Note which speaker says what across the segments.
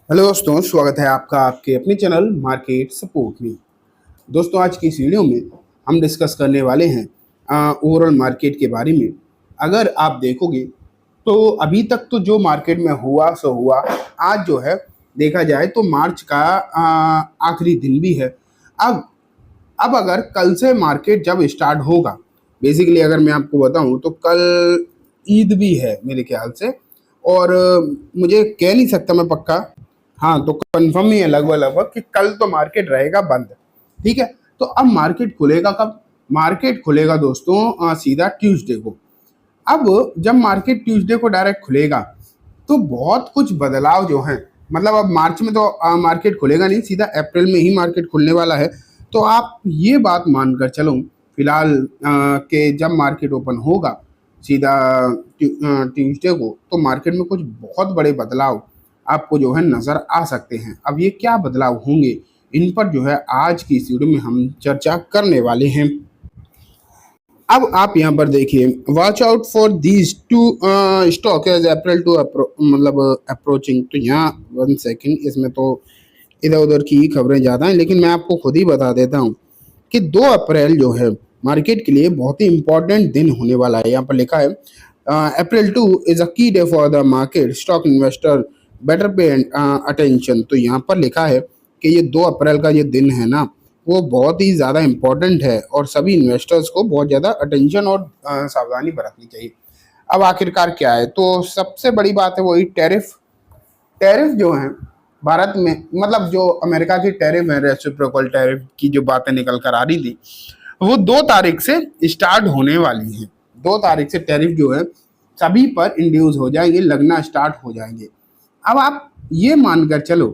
Speaker 1: Hello दोस्तों, स्वागत है आपका आपके अपने चैनल मार्केट सपोर्ट में। दोस्तों, आज की इस वीडियो में हम डिस्कस करने वाले हैं ओवरऑल मार्केट के बारे में। अगर आप देखोगे तो अभी तक तो जो मार्केट में हुआ सो हुआ। आज जो है देखा जाए तो मार्च का आखिरी दिन भी है। अब अब अगर कल से मार्केट जब स्टार्ट होगा, बेसिकली अगर मैं आपको बताऊं तो कल ईद भी है मेरे ख्याल से। और मुझे कह नहीं सकता मैं पक्का। हाँ, तो कंफर्म ही है लगभग लगभग कि कल तो मार्केट रहेगा बंद। ठीक है। तो अब मार्केट खुलेगा कब? मार्केट खुलेगा दोस्तों सीधा ट्यूसडे को। अब जब मार्केट ट्यूसडे को डायरेक्ट खुलेगा तो बहुत कुछ बदलाव जो हैं, मतलब अब मार्च में तो मार्केट खुलेगा नहीं, सीधा अप्रैल में ही मार्केट खुलने वाला है। तो आप ये बात मानकर चलो फिलहाल कि जब मार्केट ओपन होगा सीधा ट्यूसडे को, तो मार्केट में कुछ बहुत बड़े बदलाव आपको जो है नज़र आ सकते हैं। अब ये क्या बदलाव होंगे, इन पर जो है आज की इस वीडियो में हम चर्चा करने वाले हैं। अब आप यहाँ पर देखिए, watch out for these two stock as April two मतलब अप्रोचिंग। तो यहाँ 1 सेकेंड, इसमें तो इधर उधर की खबरें ज़्यादा हैं, लेकिन मैं आपको खुद ही बता देता हूँ कि 2 अप्रैल जो है मार्केट के लिए बहुत ही इंपॉर्टेंट दिन होने वाला है। यहाँ पर लिखा है अप्रैल 2 इज अ की day for the market stock investor better pay attention. तो यहाँ पर लिखा है कि ये 2 अप्रैल का ये दिन है ना, वो बहुत ही ज़्यादा इम्पोर्टेंट है और सभी इन्वेस्टर्स को बहुत ज़्यादा अटेंशन और सावधानी बरतनी चाहिए। अब आखिरकार क्या है, तो सबसे बड़ी बात है वही टैरिफ। टैरिफ जो है भारत में, मतलब जो अमेरिका की टैरिफ है, रेसिप्रोकल टैरिफ की जो बातें निकल कर आ रही थी, वो 2 तारीख से स्टार्ट होने वाली है। 2 तारीख से टैरिफ जो है सभी पर इंड्यूस हो जाएंगे, लगना स्टार्ट हो जाएंगे। अब आप ये मानकर चलो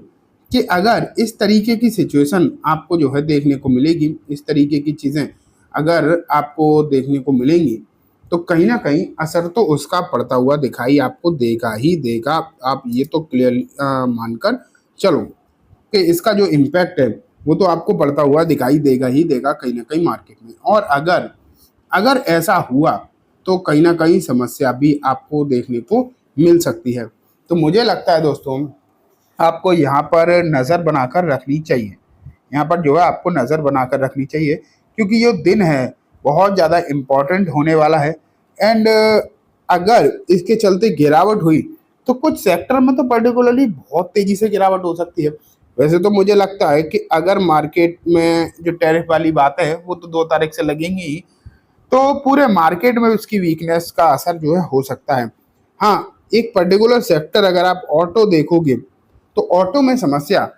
Speaker 1: कि अगर इस तरीके की सिचुएशन आपको जो है देखने को मिलेगी, इस तरीके की चीज़ें अगर आपको देखने को मिलेंगी, तो कहीं ना कहीं असर तो उसका पड़ता हुआ दिखाई आपको देगा ही देगा। आप ये तो क्लियरली मानकर चलो कि इसका जो इम्पैक्ट है वो तो आपको पड़ता हुआ दिखाई देगा ही देगा कहीं ना कहीं मार्केट में। और अगर अगर ऐसा हुआ तो कहीं ना कहीं समस्या भी आपको देखने को मिल सकती है। तो मुझे लगता है दोस्तों, आपको यहाँ पर नज़र बनाकर रखनी चाहिए। यहाँ पर जो है आपको नज़र बनाकर रखनी चाहिए, क्योंकि ये दिन है बहुत ज़्यादा इम्पोर्टेंट होने वाला है। एंड अगर इसके चलते गिरावट हुई तो कुछ सेक्टर में तो पर्टिकुलरली बहुत तेज़ी से गिरावट हो सकती है। वैसे तो मुझे लगता है कि अगर मार्केट में जो टैरिफ वाली बात है वो तो 2 तारीख से लगेंगी ही, तो पूरे मार्केट में उसकी वीकनेस का असर जो है हो सकता है। हाँ, एक पर्टिकुलर सेक्टर अगर आप ऑटो देखोगे तो ऑटो में समस्या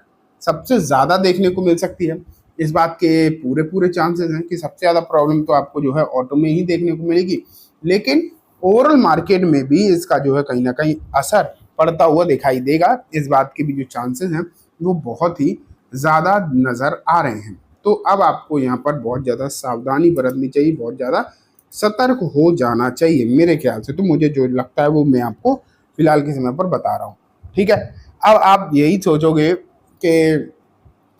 Speaker 1: सबसे ज़्यादा देखने को मिल सकती है। इस बात के पूरे पूरे चांसेस हैं कि सबसे ज़्यादा प्रॉब्लम तो आपको जो है ऑटो में ही देखने को मिलेगी। लेकिन ओवरऑल मार्केट में भी इसका जो है कहीं ना कहीं असर पड़ता हुआ दिखाई देगा। इस बात के भी जो चांसेस हैं वो बहुत ही ज़्यादा नज़र आ रहे हैं। तो अब आपको यहाँ पर बहुत ज़्यादा सावधानी बरतनी चाहिए, बहुत ज़्यादा सतर्क हो जाना चाहिए मेरे ख्याल से। तो मुझे जो लगता है वो मैं आपको फिलहाल के समय पर बता रहा हूँ। ठीक है। अब आप यही सोचोगे कि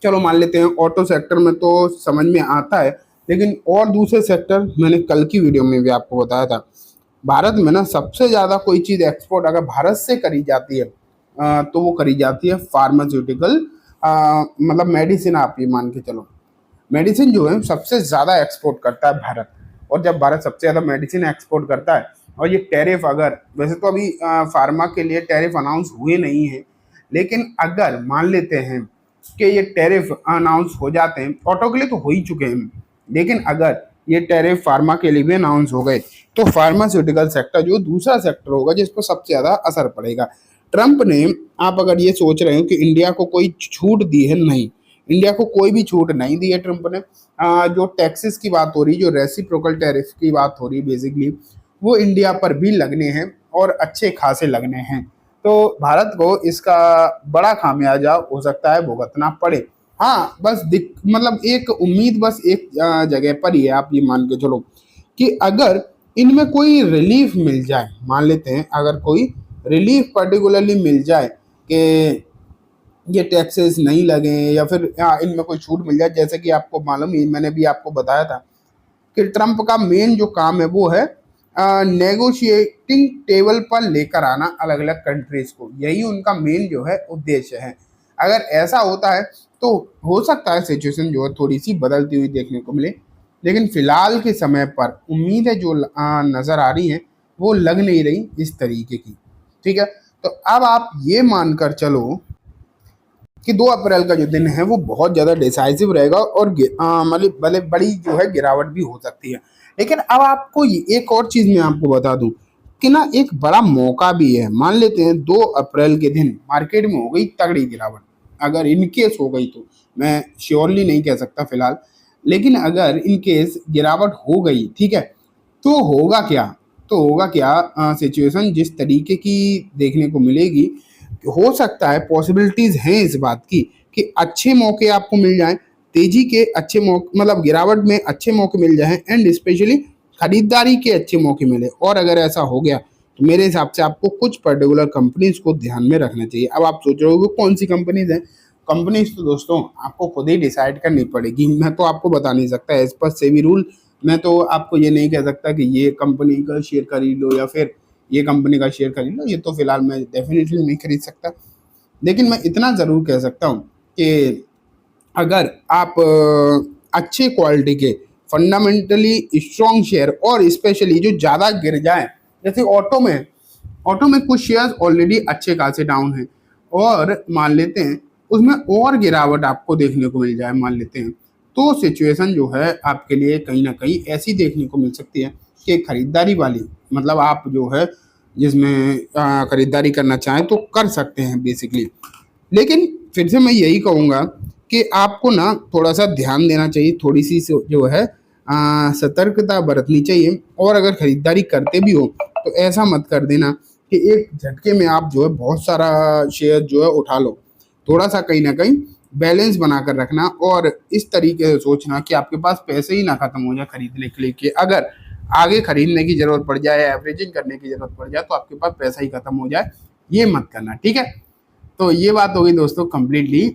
Speaker 1: चलो मान लेते हैं ऑटो सेक्टर में तो समझ में आता है, लेकिन और दूसरे सेक्टर, मैंने कल की वीडियो में भी आपको बताया था, भारत में ना सबसे ज़्यादा कोई चीज़ एक्सपोर्ट अगर भारत से करी जाती है तो वो करी जाती है फार्मास्यूटिकल, मतलब मेडिसिन। आप ये मान के चलो मेडिसिन जो है सबसे ज़्यादा एक्सपोर्ट करता है भारत। और जब भारत सबसे ज़्यादा मेडिसिन एक्सपोर्ट करता है और ये टैरिफ, अगर वैसे तो अभी फार्मा के लिए टैरिफ अनाउंस हुए नहीं है, लेकिन अगर मान लेते हैं कि ये टैरिफ अनाउंस हो जाते हैं, ऑटो के लिए तो हो ही चुके हैं, लेकिन अगर ये टैरिफ फार्मा के लिए भी अनाउंस हो गए तो फार्मास्यूटिकल सेक्टर जो दूसरा सेक्टर होगा जिस पर सबसे ज़्यादा असर पड़ेगा। ट्रंप ने, आप अगर ये सोच रहे हो कि इंडिया को कोई छूट दी है, नहीं, इंडिया को कोई भी छूट नहीं दी है ट्रंप ने। जो टैक्सेस की बात हो रही, जो रेसिप्रोकल टैरिफ की बात हो रही, बेसिकली वो इंडिया पर भी लगने हैं और अच्छे खासे लगने हैं। तो भारत को इसका बड़ा खामियाजा हो सकता है भुगतना पड़े। हाँ, बस मतलब एक उम्मीद बस एक जगह पर ही है। आप ये मान के चलो कि अगर इनमें कोई रिलीफ मिल जाए, मान लेते हैं अगर कोई रिलीफ पर्टिकुलरली मिल जाए कि ये टैक्सेस नहीं लगे या फिर इनमें कोई छूट मिल जाए, जैसे कि आपको मालूम ही, मैंने भी आपको बताया था कि ट्रंप का मेन जो काम है वो है नेगोशिएटिंग टेबल पर लेकर आना अलग अलग कंट्रीज को, यही उनका मेन जो है उद्देश्य है। अगर ऐसा होता है तो हो सकता है सिचुएशन जो है थोड़ी सी बदलती हुई देखने को मिले, लेकिन फिलहाल के समय पर उम्मीदें जो नज़र आ रही हैं वो लग नहीं रही इस तरीके की। ठीक है, तो अब आप ये मानकर चलो कि 2 अप्रैल का जो दिन है वो बहुत ज़्यादा डिसाइसिव रहेगा और मतलब भले बड़ी जो है गिरावट भी हो सकती है। लेकिन अब आपको एक और चीज़ मैं आपको बता दूं कि ना एक बड़ा मौका भी है। मान लेते हैं 2 अप्रैल के दिन मार्केट में हो गई तगड़ी गिरावट, अगर इन केस हो गई तो मैं श्योरली नहीं कह सकता फिलहाल, लेकिन अगर इन केस गिरावट हो गई, ठीक है, तो होगा क्या? तो होगा क्या, सिचुएशन जिस तरीके की देखने को मिलेगी, हो सकता है पॉसिबिलिटीज हैं इस बात की कि अच्छे मौके आपको मिल जाएं, तेजी के अच्छे मौके, मतलब गिरावट में अच्छे मौके मिल जाएं एंड स्पेशली खरीदारी के अच्छे मौके मिले। और अगर ऐसा हो गया तो मेरे हिसाब से आपको कुछ पर्टिकुलर कंपनीज को ध्यान में रखना चाहिए। अब आप सोच रहे हो कौन सी कंपनीज हैं? कंपनीज तो दोस्तों आपको खुद ही डिसाइड करनी पड़ेगी, मैं तो आपको बता नहीं सकता एज पर सेबी रूल। मैं तो आपको ये नहीं कह सकता कि ये कंपनी का शेयर खरीद लो या फिर ये कंपनी का शेयर खरीद लो, ये तो फिलहाल मैं डेफिनेटली नहीं खरीद सकता। लेकिन मैं इतना ज़रूर कह सकता हूँ कि अगर आप अच्छे क्वालिटी के फंडामेंटली स्ट्रॉन्ग शेयर और स्पेशली जो ज़्यादा गिर जाए, जैसे ऑटो में कुछ शेयर्स ऑलरेडी अच्छे खासे डाउन हैं और मान लेते हैं उसमें और गिरावट आपको देखने को मिल जाए, मान लेते हैं, तो सिचुएशन जो है आपके लिए कहीं ना कहीं ऐसी देखने को मिल सकती है कि खरीदारी वाली, मतलब आप जो है जिसमें खरीदारी करना चाहें तो कर सकते हैं बेसिकली। लेकिन फिर से मैं यही कहूँगा कि आपको ना थोड़ा सा ध्यान देना चाहिए, थोड़ी सी जो है सतर्कता बरतनी चाहिए। और अगर खरीदारी करते भी हो तो ऐसा मत कर देना कि एक झटके में आप जो है बहुत सारा शेयर जो है उठा लो। थोड़ा सा कहीं ना कहीं बैलेंस बनाकर रखना और इस तरीके से सोचना कि आपके पास पैसे ही ना खत्म हो जाए खरीदने के लिए, कि अगर आगे खरीदने की जरूरत पड़ जाए, एवरेजिंग करने की जरूरत पड़ जाए तो आपके पास पैसा ही खत्म हो जाए, ये मत करना। ठीक है, तो ये बात होगी दोस्तों कम्प्लीटली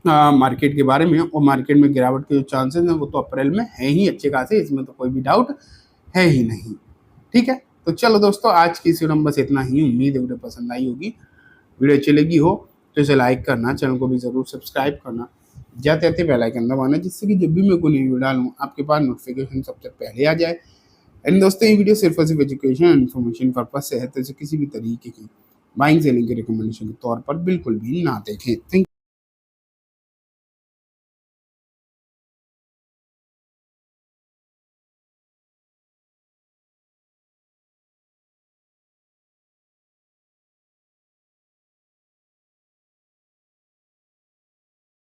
Speaker 1: मार्केट के बारे में। और मार्केट में गिरावट के जो चांसेस हैं वो तो अप्रैल में है ही अच्छे खासे, इसमें तो कोई भी डाउट है ही नहीं। ठीक है, तो चलो दोस्तों आज की इस वीडियो में बस इतना ही। उम्मीद है वीडियो पसंद आई होगी। वीडियो अच्छी लगी हो तो इसे लाइक करना, चैनल को भी ज़रूर सब्सक्राइब करना, जाते जाते बेल आइकन दबाना, जिससे कि जब भी मैं कोई नई वीडियो डालूँ आपके पास नोटिफिकेशन सबसे पहले आ जाए। एंड दोस्तों ये वीडियो सिर्फ और सिर्फ एजुकेशन एंड इन्फॉर्मेशन पर्पज से है, तो इसे किसी भी तरीके की बाइंग सेलिंग के रिकमेंडेशन के तौर पर बिल्कुल भी ना देखें। थैंक